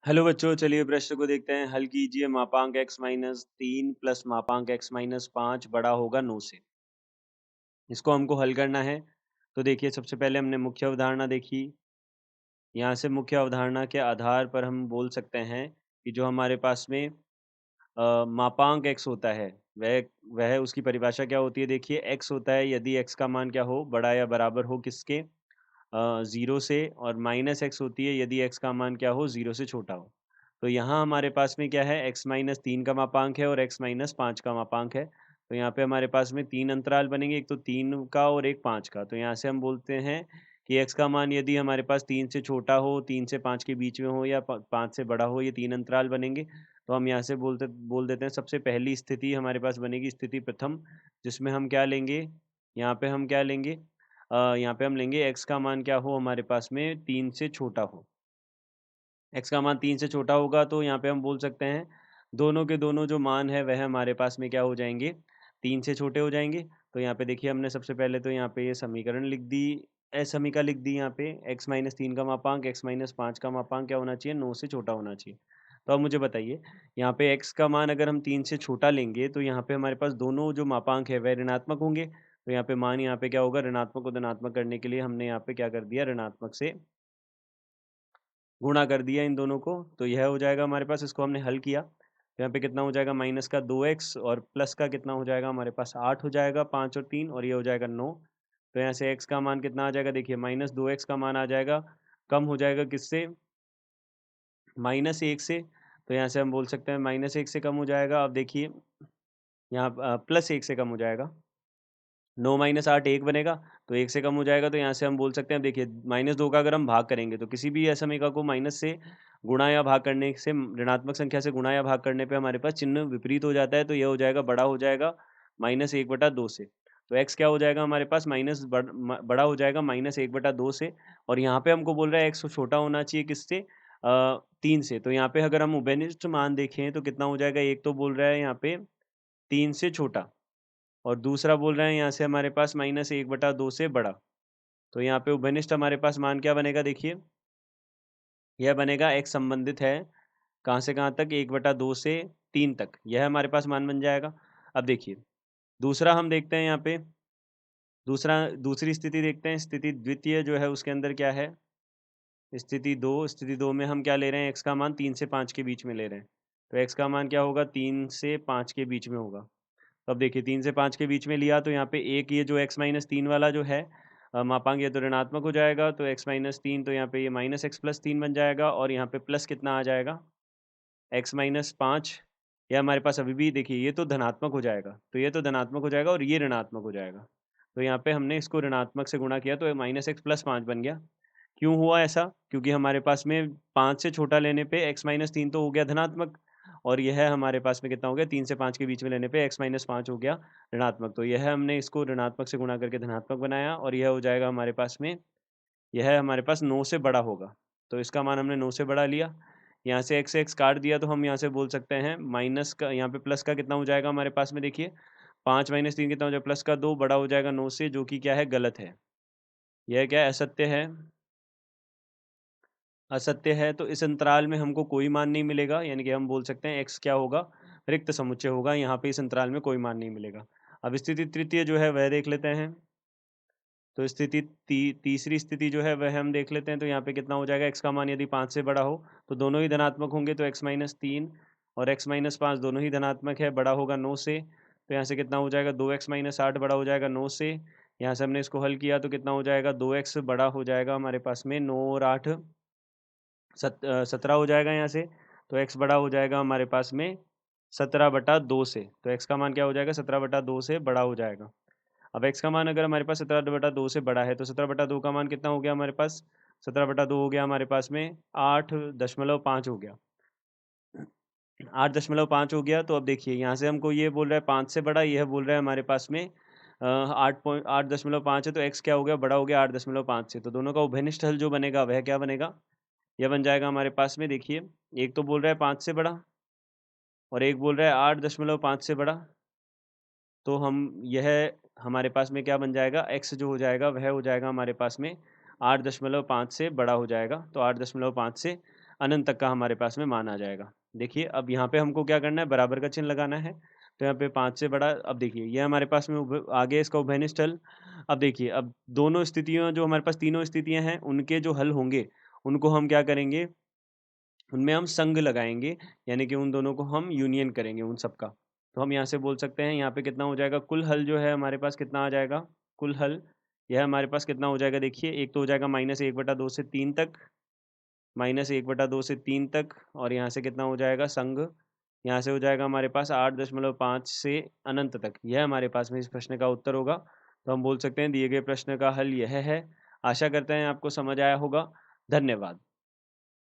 Hello बच्चों, चलिए प्रश्न को देखते हैं। हल कीजिए। मापांक x माइनस 3 प्लस मापांक x माइनस 5 बड़ा होगा 9 से। इसको हमको हल करना है। तो देखिए, सबसे पहले हमने मुख्य अवधारणा देखी। यहाँ से मुख्य अवधारणा के आधार पर हम बोल सकते हैं कि जो हमारे पास में मापांक x होता है, वह वह उसकी परिभाषा क्या होती है। देखिए, x होता है यदि x का मान क्या हो, बड़ा या बराबर हो किसके, 0 से, और माइनस एक्स होती है यदि x का मान क्या हो, 0 से छोटा हो। तो यहाँ हमारे पास में क्या है, x माइनस 3 का मापांक है और x माइनस 5 का मापांक है। तो यहाँ पे हमारे पास में 3 अंतराल बनेंगे, एक तो 3 का और एक 5 का। तो यहाँ से हम बोलते हैं कि x का मान यदि हमारे पास 3 से छोटा हो, 3 से 5 के बीच में हो, या 5 से बड़ा हो, ये 3 अंतराल बनेंगे। तो हम यहाँ से बोल देते हैं सबसे पहली स्थिति हमारे पास बनेगी स्थिति प्रथम, जिसमें हम क्या लेंगे, यहाँ पे हम क्या लेंगे, यहाँ पे हम लेंगे x का मान क्या हो, हमारे पास में 3 से छोटा हो। x का मान 3 से छोटा होगा तो यहाँ पे हम बोल सकते हैं दोनों के दोनों जो मान है वह हमारे पास में क्या हो जाएँगे, 3 से छोटे हो जाएँगे। तो यहाँ पे देखिए, हमने सबसे पहले तो यहाँ पे ये समीकरण लिख दी, असमीका लिख दी। यहाँ पे x माइनस 3 का मापांक, x माइनस 5 का मापांक क्या होना चाहिए, 9 से छोटा होना चाहिए। तो अब मुझे बताइए, यहाँ पे x का मान अगर हम 3 से छोटा लेंगे तो यहाँ पे हमारे पास दोनों जो मापांक है वह ऋणात्मक होंगे। तो यहाँ पे मान यहाँ पे क्या होगा, ऋणात्मक को धनात्मक करने के लिए हमने यहाँ पे क्या कर दिया, ऋणात्मक से गुणा कर दिया इन दोनों को। तो यह हो जाएगा हमारे पास, इसको हमने हल किया तो यहाँ पे कितना हो जाएगा, माइनस का 2x और प्लस का कितना हो जाएगा हमारे पास 8 हो जाएगा, 5 और 3, और ये हो जाएगा 9। तो यहाँ से x का मान कितना आ जाएगा, देखिए माइनस 2x का मान आ जाएगा, कम हो जाएगा किससे, माइनस 1 से। तो यहाँ से हम बोल सकते हैं माइनस 1 से कम हो जाएगा। अब देखिए, यहाँ प्लस 1 से कम हो जाएगा। 9 माइनस 8 1 बनेगा, तो 1 से कम हो जाएगा। तो यहाँ से हम बोल सकते हैं, देखिए माइनस 2 का अगर हम भाग करेंगे तो किसी भी असमीका को माइनस से गुणा या भाग करने से, ऋणात्मक संख्या से गुणा या भाग करने पे हमारे पास चिन्ह विपरीत हो जाता है। तो यह हो जाएगा, बड़ा हो जाएगा माइनस 1/2 से। तो x क्या हो जाएगा हमारे पास, बड़ा हो जाएगा माइनस 1/2 से। और यहाँ पे हमको बोल रहा है x छोटा होना चाहिए किससे, 3 से। तो यहाँ पे अगर हम उभयनिष्ठ मान देखें तो कितना हो जाएगा, एक तो बोल रहा है यहाँ पे 3 से छोटा, और दूसरा बोल रहे हैं यहाँ से हमारे पास माइनस 1/2 से बड़ा। तो यहाँ पे उभयनिष्ठ हमारे पास मान क्या बनेगा, देखिए यह बनेगा x संबंधित है कहाँ से कहाँ तक, 1/2 से 3 तक, यह हमारे पास मान बन जाएगा। अब देखिए, दूसरा हम देखते हैं यहाँ पे, दूसरी स्थिति देखते हैं। स्थिति द्वितीय जो है उसके अंदर क्या है, स्थिति 2 में हम क्या ले रहे हैं, x का मान 3 से 5 के बीच में ले रहे हैं। तो x का मान क्या होगा, 3 से 5 के बीच में होगा। तो अब देखिए, 3 से 5 के बीच में लिया तो यहाँ पे एक ये जो x माइनस 3 वाला जो है मापांक, ये तो ऋणात्मक हो जाएगा। तो x माइनस 3, तो यहाँ पे ये माइनस एक्स प्लस 3 बन जाएगा, और यहाँ पे प्लस कितना आ जाएगा, x माइनस 5। ये हमारे पास अभी भी देखिए, ये तो धनात्मक हो जाएगा, तो ये तो धनात्मक हो जाएगा और ये ऋणात्मक हो जाएगा। तो यहाँ पे हमने इसको ऋणात्मक से गुणा किया तो माइनस एक्स प्लस 5 बन गया। क्यों हुआ ऐसा? क्योंकि हमारे पास में 5 से छोटा लेने पे x माइनस 3 तो हो गया धनात्मक, और यह हमारे पास में कितना हो गया, 3 से 5 के बीच में लेने पे x माइनस 5 हो गया ऋणात्मक। तो यह हमने इसको ऋणात्मक से गुणा करके धनात्मक बनाया, और यह हो जाएगा हमारे पास में, यह हमारे पास 9 से बड़ा होगा। तो इसका मान हमने 9 से बड़ा लिया। यहाँ से x काट दिया तो हम यहाँ से बोल सकते हैं माइनस का, यहाँ पे प्लस का कितना हो जाएगा हमारे पास में, देखिए 5 माइनस 3 कितना हो जाएगा, प्लस का 2 बड़ा हो जाएगा 9 से, जो कि क्या है, गलत है। यह क्या है, असत्य है। असत्य है, तो इस अंतराल में हमको कोई मान नहीं मिलेगा, यानी कि हम बोल सकते हैं x क्या होगा, रिक्त समुच्चय होगा। यहाँ पे इस अंतराल में कोई मान नहीं मिलेगा। अब स्थिति तृतीय जो है वह देख लेते हैं। तो तीसरी स्थिति जो है वह हम देख लेते हैं। तो यहाँ पे कितना हो जाएगा, x का मान यदि 5 से बड़ा हो तो दोनों ही धनात्मक होंगे। तो x माइनस 3 और x माइनस 5 दोनों ही धनात्मक है, बड़ा होगा 9 से। तो यहाँ से कितना हो जाएगा, 2x माइनस 8 बड़ा हो जाएगा 9 से। यहाँ से हमने इसको हल किया तो कितना हो जाएगा, 2x बड़ा हो जाएगा हमारे पास में 9 और 8 17 हो जाएगा यहाँ से। तो x बड़ा हो जाएगा हमारे पास में 17/2 से। तो x का मान क्या हो जाएगा, 17/2 से बड़ा हो जाएगा। अब x का मान अगर हमारे पास 17/2 से बड़ा है तो 17/2 का मान कितना हो गया हमारे पास, 17/2 हो गया हमारे पास में 8.5 हो गया। 8.5 हो गया। तो अब देखिए, यहाँ से हमको ये बोल रहा है 5 से बड़ा, यह बोल रहा है हमारे पास में 8.5 है। तो x क्या हो गया, बड़ा हो गया 8.5 से। तो दोनों का उभयनिष्ठ हल जो बनेगा वह क्या बनेगा, यह बन जाएगा हमारे पास में, देखिए एक तो बोल रहा है 5 से बड़ा और एक बोल रहा है 8.5 से बड़ा। तो हम यह हमारे पास में क्या बन जाएगा, x जो हो जाएगा वह हो जाएगा हमारे पास में 8.5 से बड़ा हो जाएगा। तो 8.5 से अनंत तक का हमारे पास में मान आ जाएगा। देखिए अब यहाँ पे हमको क्या करना है, बराबर का चिन्ह लगाना है। तो यहाँ पे 5 से बड़ा, अब देखिए ये हमारे पास में आ गया इसका उभयनिष्ठ हल। अब देखिए अब दोनों स्थितियों, जो हमारे पास तीनों स्थितियाँ हैं, उनके जो हल होंगे, उनको हम क्या करेंगे, उनमें हम संग लगाएँगे, यानी कि उन दोनों को हम यूनियन करेंगे उन सब का। तो हम यहाँ से बोल सकते हैं यहाँ पे कितना हो जाएगा, कुल हल जो है हमारे पास कितना आ जाएगा, कुल हल यह हमारे पास कितना हो जाएगा, देखिए एक तो हो जाएगा -1/2 से 3 तक, -1/2 से 3 तक, और यहाँ से कितना हो जाएगा संग, यहाँ से हो जाएगा हमारे पास 8.5 से अनंत तक। यह हमारे पास में इस प्रश्न का उत्तर होगा। तो हम बोल सकते हैं दिए गए प्रश्न का हल यह है। आशा करते हैं आपको समझ आया होगा। धन्यवाद।